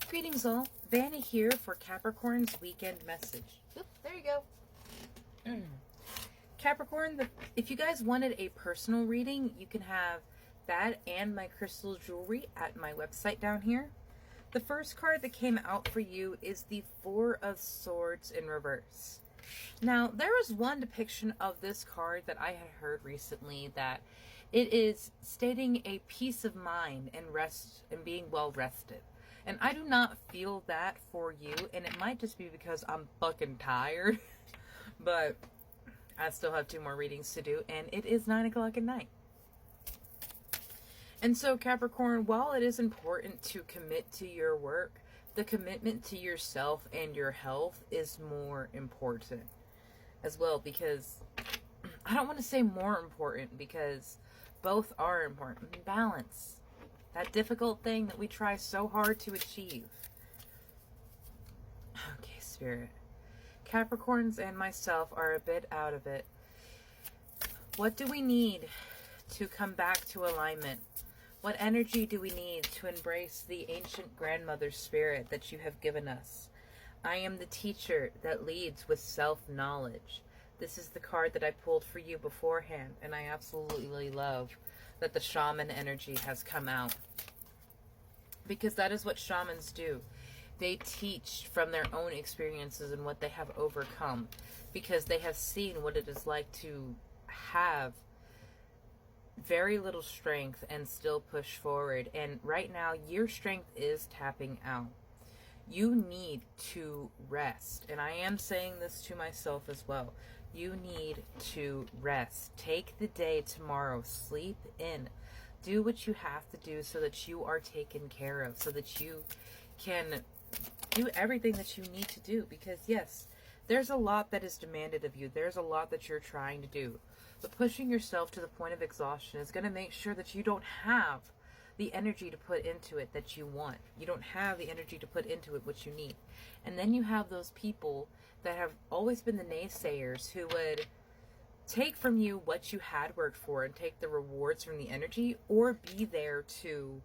Greetings all, Vanna here for Capricorn's weekend message. Oop, there you go. Capricorn, if you guys wanted a personal reading, you can have that and my crystal jewelry at my website down here. The first card that came out for you is the Four of Swords in reverse. Now, there was one depiction of this card that I had heard recently that it is stating a peace of mind and rest and being well rested. And I do not feel that for you, and it might just be because I'm fucking tired. But I still have 2 more readings to do, and it is 9 o'clock at night. And so, Capricorn, while it is important to commit to your work, the commitment to yourself and your health is more important as well, because I don't want to say more important because both are important. Balance. That difficult thing that we try so hard to achieve. Okay, Spirit. Capricorns and myself are a bit out of it. What do we need to come back to alignment? What energy do we need to embrace the ancient grandmother spirit that you have given us? I am the teacher that leads with self-knowledge. This is the card that I pulled for you beforehand, and I absolutely love that the shaman energy has come out. Because that is what shamans do. They teach from their own experiences and what they have overcome. Because they have seen what it is like to have very little strength and still push forward. And right now, your strength is tapping out. You need to rest. And I am saying this to myself as well. You need to rest. Take the day tomorrow. Sleep in. Do what you have to do so that you are taken care of. So that you can do everything that you need to do. Because yes, there's a lot that is demanded of you. There's a lot that you're trying to do. But pushing yourself to the point of exhaustion is going to make sure that you don't have the energy to put into it that you want. You don't have the energy to put into it what you need. And then you have those people that have always been the naysayers who would take from you what you had worked for and take the rewards from the energy, or be there to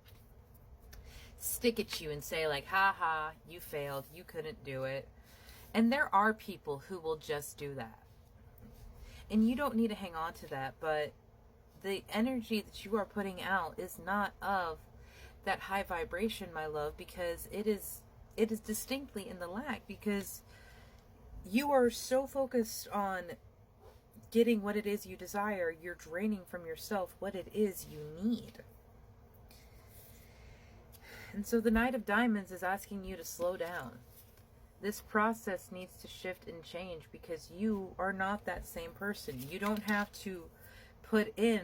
stick at you and say like, ha ha, you failed, you couldn't do it. And there are people who will just do that. And you don't need to hang on to that, but the energy that you are putting out is not of that high vibration, my love, because it is distinctly in the lack, because you are so focused on getting what it is you desire, you're draining from yourself what it is you need. And so the Knight of Diamonds is asking you to slow down. This process needs to shift and change because you are not that same person. You don't have to put in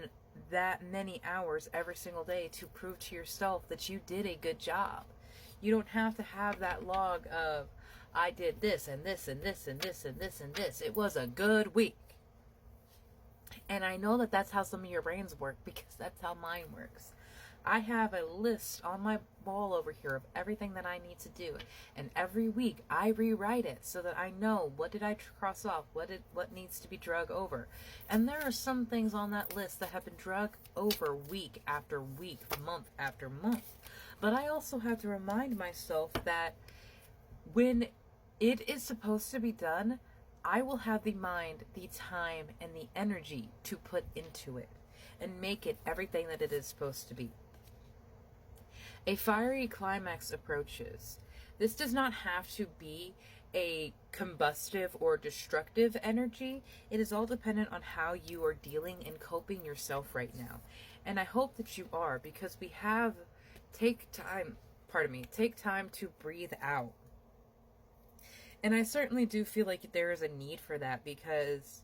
that many hours every single day to prove to yourself that you did a good job. You don't have to have that log of, I did this and this and this and this and this and this. It was a good week. And I know that that's how some of your brains work, because that's how mine works. I have a list on my wall over here of everything that I need to do. And every week I rewrite it so that I know what did I cross off, what needs to be drug over. And there are some things on that list that have been drug over week after week, month after month. But I also have to remind myself that when it is supposed to be done, I will have the mind, the time, and the energy to put into it and make it everything that it is supposed to be. A fiery climax approaches. This does not have to be a combustive or destructive energy. It is all dependent on how you are dealing and coping yourself right now. And I hope that you are, because we have take time to breathe out. And I certainly do feel like there is a need for that, because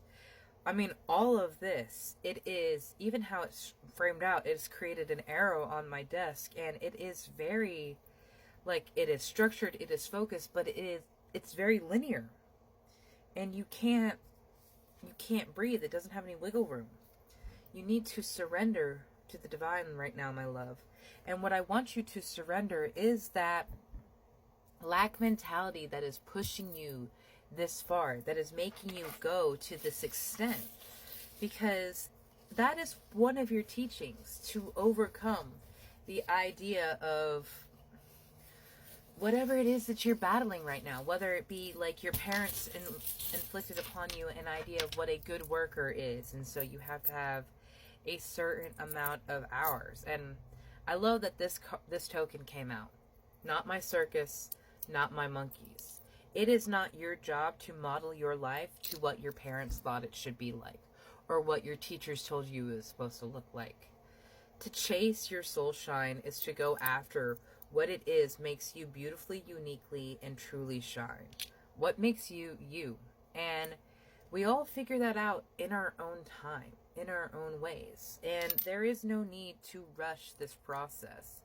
I mean, all of this, it is, even how it's framed out, it's created an arrow on my desk, and it is very, like, it is structured, it is focused, but it's very linear. And you can't breathe. It doesn't have any wiggle room. You need to surrender to the divine right now, my love. And what I want you to surrender is that lack mentality that is pushing you this far, that is making you go to this extent, because that is one of your teachings, to overcome the idea of whatever it is that you're battling right now, whether it be like your parents inflicted upon you an idea of what a good worker is, and so you have to have a certain amount of hours. And I love that this token came out. Not my circus, not my monkeys. It is not your job to model your life to what your parents thought it should be like, or what your teachers told you it was supposed to look like. To chase your soul shine is to go after what it is makes you beautifully, uniquely, and truly shine. What makes you you. And we all figure that out in our own time, in our own ways. And there is no need to rush this process.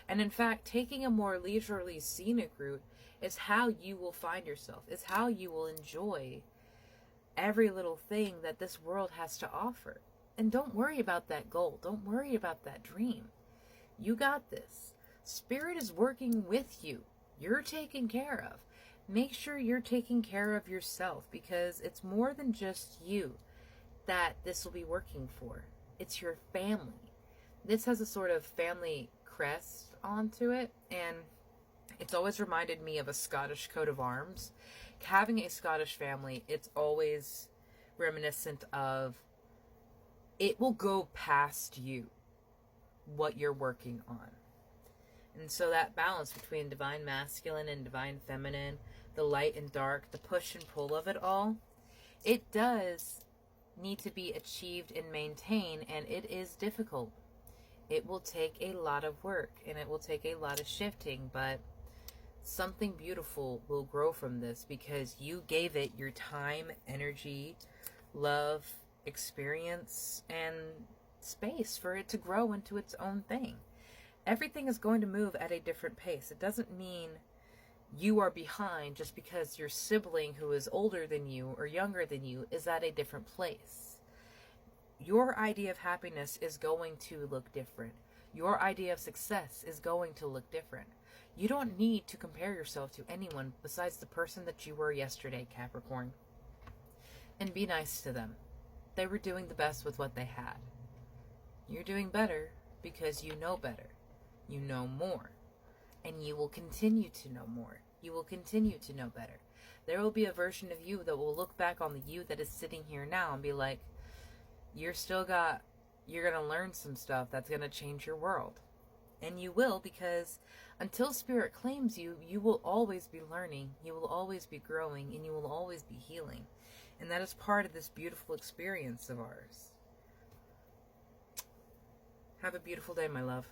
And in fact, taking a more leisurely, scenic route is how you will find yourself. It's how you will enjoy every little thing that this world has to offer. And don't worry about that goal. Don't worry about that dream. You got this. Spirit is working with you. You're taken care of. Make sure you're taking care of yourself, because it's more than just you that this will be working for. It's your family. This has a sort of family crest onto it, and it's always reminded me of a Scottish coat of arms. Having a Scottish family, it's always reminiscent of, it will go past you, what you're working on. And so that balance between divine masculine and divine feminine, the light and dark, the push and pull of it all, it does need to be achieved and maintained, and it is difficult. It will take a lot of work, and it will take a lot of shifting, but something beautiful will grow from this, because you gave it your time, energy, love, experience, and space for it to grow into its own thing. Everything is going to move at a different pace. It doesn't mean you are behind just because your sibling who is older than you or younger than you is at a different place. Your idea of happiness is going to look different. Your idea of success is going to look different. You don't need to compare yourself to anyone besides the person that you were yesterday, Capricorn. And be nice to them. They were doing the best with what they had. You're doing better because you know better. You know more. And you will continue to know more. You will continue to know better. There will be a version of you that will look back on the you that is sitting here now and be like, you're going to learn some stuff that's going to change your world. And you will, because until Spirit claims you, you will always be learning, you will always be growing, and you will always be healing. And that is part of this beautiful experience of ours. Have a beautiful day, my love.